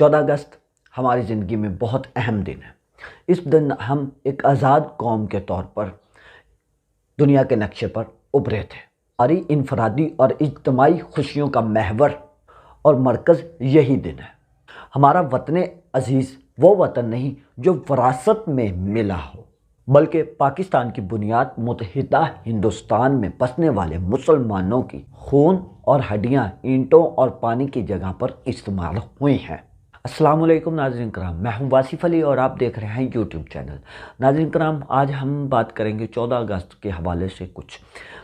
14 اگست ہماری زندگی میں بہت اہم دن ہے۔ اس دن ہم ایک آزاد قوم کے طور پر دنیا کے نقشے پر ابھرے تھے۔ ہماری انفرادی اور اجتماعی خوشیوں کا محور اور مرکز یہی دن ہے۔ ہمارا وطن عزیز وہ وطن نہیں جو وراثت میں ملا ہو، بلکہ پاکستان کی بنیاد متحدہ ہندوستان میں بسنے والے مسلمانوں کی خون اور ہڈیاں، اینٹوں اور پانی کی جگہ پر استعمال ہوئی ہیں۔ السلام علیکم ناظرین کرام، میں ہوں واصف علی اور آپ دیکھ رہے ہیں یوٹیوب چینل۔ ناظرین کرام، آج ہم بات کریں گے 14 اگست کے حوالے سے کچھ۔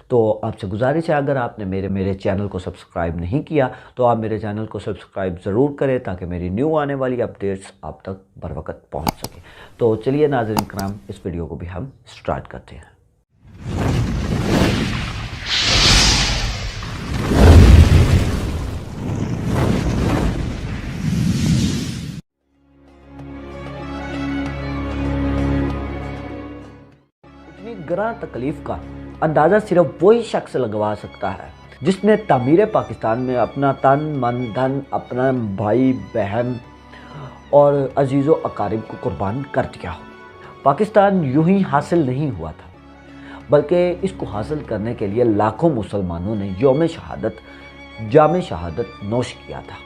تو آپ سے گزارش ہے، اگر آپ نے میرے چینل کو سبسکرائب نہیں کیا تو آپ میرے چینل کو سبسکرائب ضرور کریں تاکہ میری نیو آنے والی اپڈیٹس آپ تک بروقت پہنچ سکیں۔ تو چلیے ناظرین کرام، اس ویڈیو کو بھی ہم سٹارٹ کرتے ہیں۔ گراں تکلیف کا اندازہ صرف وہی شخص لگوا سکتا ہے جس نے تعمیر پاکستان میں اپنا تن من دھن، اپنا بھائی بہن اور عزیز و اقارب کو قربان کر دیا ہو۔ پاکستان یوں ہی حاصل نہیں ہوا تھا، بلکہ اس کو حاصل کرنے کے لیے لاکھوں مسلمانوں نے جام شہادت نوش کیا تھا۔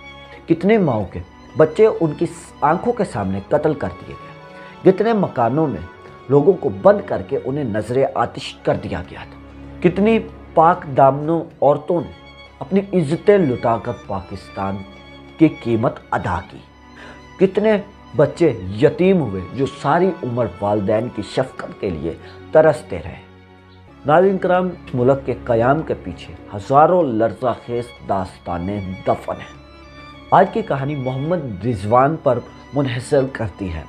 کتنے ماؤں کے بچے ان کی آنکھوں کے سامنے قتل کر دیے گئے، کتنے مکانوں میں لوگوں کو بند کر کے انہیں نظر آتش کر دیا گیا تھا، کتنی پاک دامنوں عورتوں نے اپنی عزتیں لٹا کر پاکستان کی قیمت ادا کی، کتنے بچے یتیم ہوئے جو ساری عمر والدین کی شفقت کے لیے ترستے رہے۔ ناظرین کرام، ملک کے قیام کے پیچھے ہزاروں لرزہ خیز داستانیں دفن ہیں۔ آج کی کہانی محمد رضوان پر منحصر کرتی ہے،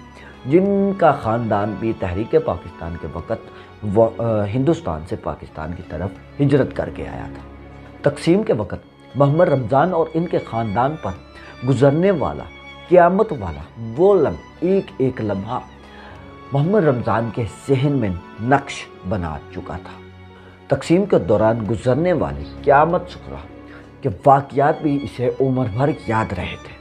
جن کا خاندان بھی تحریک پاکستان کے وقت ہندوستان سے پاکستان کی طرف ہجرت کر کے آیا تھا۔ تقسیم کے وقت محمد رمضان اور ان کے خاندان پر گزرنے والا قیامت والا وہ ایک ایک لمحہ محمد رمضان کے ذہن میں نقش بنا چکا تھا۔ تقسیم کے دوران گزرنے والے قیامت سکرا کے واقعات بھی اسے عمر بھر یاد رہے تھے۔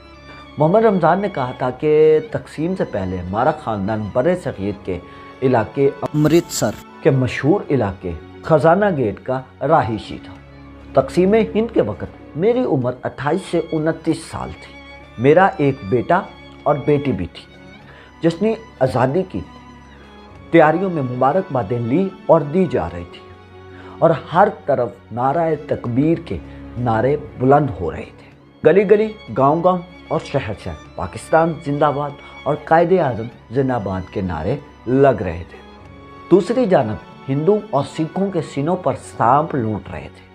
محمد رمضان نے کہا تھا کہ تقسیم سے پہلے ہمارا خاندان برِ صغیر کے علاقے امرتسر کے مشہور علاقے خزانہ گیٹ کا رہائشی تھا۔ تقسیم ہند کے وقت میری عمر 28 سے 29 سال تھی۔ میرا ایک بیٹا اور بیٹی بھی تھی۔ جشن آزادی کی تیاریوں میں مبارکبادیں لی اور دی جا رہی تھی، اور ہر طرف نعرہ تکبیر کے نعرے بلند ہو رہے تھے۔ گلی گلی، گاؤں گاؤں اور شہر شہر پاکستان زندہ باد اور قائد اعظم زندہ باد کے نعرے لگ رہے تھے۔ دوسری جانب ہندو اور سکھوں کے سینوں پر سانپ لوٹ رہے تھے۔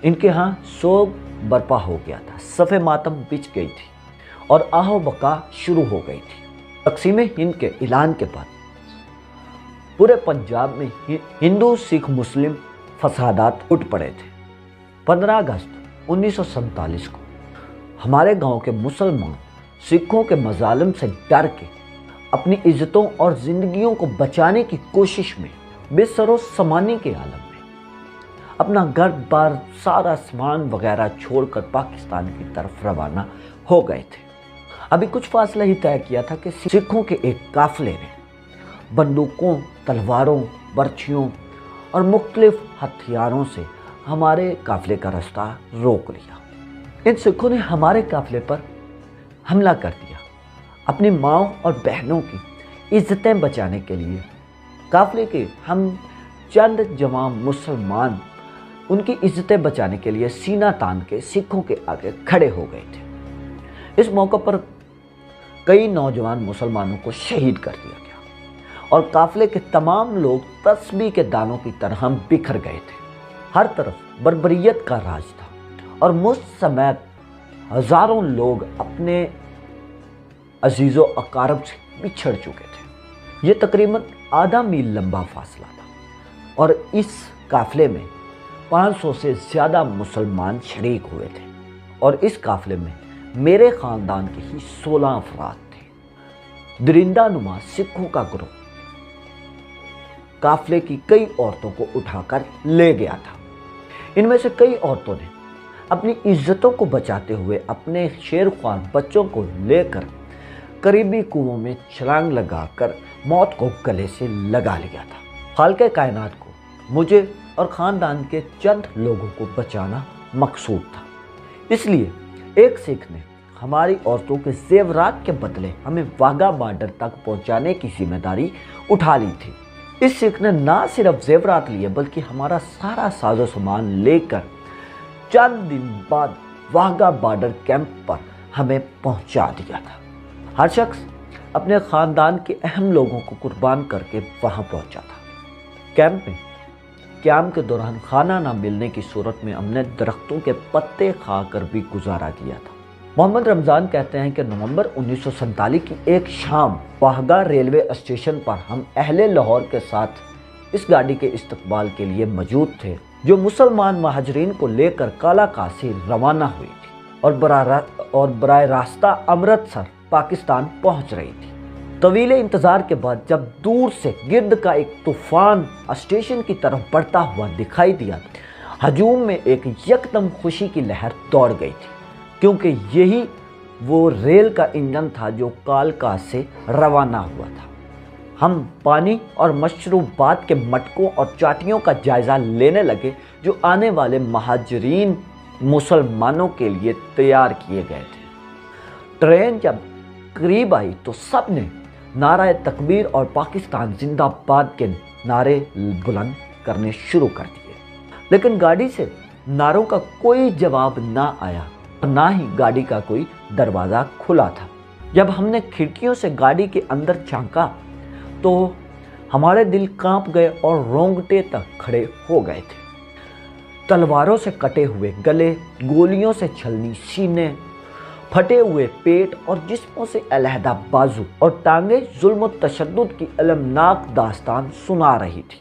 ان کے ہاں سوگ برپا ہو گیا تھا، صف ماتم بچھ گئی تھی اور آہ و بکا شروع ہو گئی تھی۔ تقسیم ہند کے اعلان کے بعد پورے پنجاب میں ہندو سکھ مسلم فسادات اٹھ پڑے تھے۔ 15 اگست 1947 کو ہمارے گاؤں کے مسلمان سکھوں کے مظالم سے ڈر کے اپنی عزتوں اور زندگیوں کو بچانے کی کوشش میں بے سر و سامانی کے عالم میں اپنا گھر بار سارا سامان وغیرہ چھوڑ کر پاکستان کی طرف روانہ ہو گئے تھے۔ ابھی کچھ فاصلہ ہی طے کیا تھا کہ سکھوں کے ایک قافلے نے بندوقوں، تلواروں، برچھیوں اور مختلف ہتھیاروں سے ہمارے قافلے کا رستہ روک لیا۔ ان سکھوں نے ہمارے قافلے پر حملہ کر دیا۔ اپنی ماؤں اور بہنوں کی عزتیں بچانے کے لیے قافلے کے ہم چند جوان مسلمان ان کی عزتیں بچانے کے لیے سینہ تان کے سکھوں کے آگے کھڑے ہو گئے تھے۔ اس موقع پر کئی نوجوان مسلمانوں کو شہید کر دیا گیا اور قافلے کے تمام لوگ تسبیح کے دانوں کی طرح بکھر گئے تھے۔ ہر طرف بربریت کا راج تھا اور مجھ سمیت ہزاروں لوگ اپنے عزیز و اقارب سے بچھڑ چکے تھے۔ یہ تقریباً آدھا میل لمبا فاصلہ تھا اور اس قافلے میں 500 سے زیادہ مسلمان شریک ہوئے تھے، اور اس قافلے میں میرے خاندان کے ہی 16 افراد تھے۔ درندہ نما سکھوں کا گروہ قافلے کی کئی عورتوں کو اٹھا کر لے گیا تھا۔ ان میں سے کئی عورتوں نے اپنی عزتوں کو بچاتے ہوئے اپنے شیر خوار بچوں کو لے کر قریبی کنووں میں چھلانگ لگا کر موت کو گلے سے لگا لیا تھا۔ خالق کائنات کو مجھے اور خاندان کے چند لوگوں کو بچانا مقصود تھا، اس لیے ایک سکھ نے ہماری عورتوں کے زیورات کے بدلے ہمیں واگا بارڈر تک پہنچانے کی ذمہ داری اٹھا لی تھی۔ اس سکھ نے نہ صرف زیورات لیے بلکہ ہمارا سارا ساز و سامان لے کر چند دن بعد واگا بارڈر کیمپ پر ہمیں پہنچا دیا تھا۔ ہر شخص اپنے خاندان کے اہم لوگوں کو قربان کر کے وہاں پہنچا تھا۔ کیمپ میں قیام کے دوران کھانا نہ ملنے کی صورت میں ہم نے درختوں کے پتے کھا کر بھی گزارا دیا تھا۔ محمد رمضان کہتے ہیں کہ نومبر 1947 کی ایک شام واہگہ ریلوے اسٹیشن پر ہم اہل لاہور کے ساتھ اس گاڑی کے استقبال کے لیے موجود تھے جو مسلمان مہاجرین کو لے کر کالاکا سے روانہ ہوئی تھی اور براہ راستہ امرتسر پاکستان پہنچ رہی تھی۔ طویل انتظار کے بعد جب دور سے گرد کا ایک طوفان اسٹیشن کی طرف بڑھتا ہوا دکھائی دیا، ہجوم میں ایک یکدم خوشی کی لہر دوڑ گئی تھی، کیونکہ یہی وہ ریل کا انجن تھا جو کالکا سے روانہ ہوا تھا۔ ہم پانی اور مشروبات کے مٹکوں اور چاٹیوں کا جائزہ لینے لگے جو آنے والے مہاجرین مسلمانوں کے لیے تیار کیے گئے تھے۔ ٹرین جب قریب آئی تو سب نے نعرہ تکبیر اور پاکستان زندہ باد کے نعرے بلند کرنے شروع کر دیے، لیکن گاڑی سے نعروں کا کوئی جواب نہ آیا اور نہ ہی گاڑی کا کوئی دروازہ کھلا تھا۔ جب ہم نے کھڑکیوں سے گاڑی کے اندر جھانکا تو ہمارے دل کانپ گئے اور رونگٹے تک کھڑے ہو گئے تھے۔ تلواروں سے کٹے ہوئے گلے، گولیوں سے چھلنی سینے، پھٹے ہوئے پیٹ اور جسموں سے علیحدہ بازو اور ٹانگیں ظلم و تشدد کی المناک داستان سنا رہی تھی۔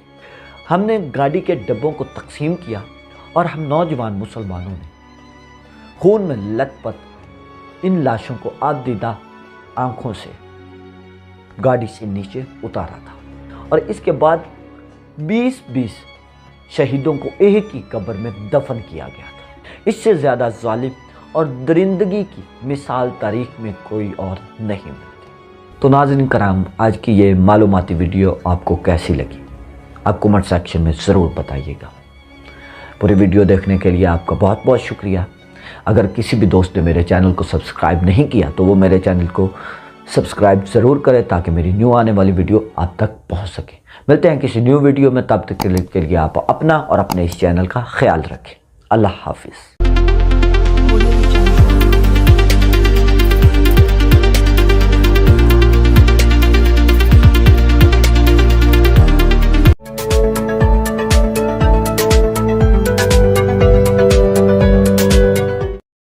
ہم نے گاڑی کے ڈبوں کو تقسیم کیا اور ہم نوجوان مسلمانوں نے خون میں لت پت ان لاشوں کو آگ دیدہ آنکھوں سے گاڑی سے نیچے اتارا تھا اور اس کے بعد 20 شہیدوں کو ایک ہی قبر میں دفن کیا گیا تھا۔ اس سے زیادہ ظالم اور درندگی کی مثال تاریخ میں کوئی اور نہیں ملتی۔ تو ناظرین کرام، آج کی یہ معلوماتی ویڈیو آپ کو کیسی لگی؟ آپ کمنٹ سیکشن میں ضرور بتائیے گا۔ پوری ویڈیو دیکھنے کے لیے آپ کا بہت بہت شکریہ۔ اگر کسی بھی دوست نے میرے چینل کو سبسکرائب نہیں کیا تو وہ میرے چینل کو سبسکرائب ضرور کرے تاکہ میری نیو آنے والی ویڈیو آپ تک پہنچ سکے۔ ملتے ہیں کسی نیو ویڈیو میں، تب تک کے لیے آپ اپنا اور اپنے اس چینل کا خیال رکھیں۔ اللہ حافظ۔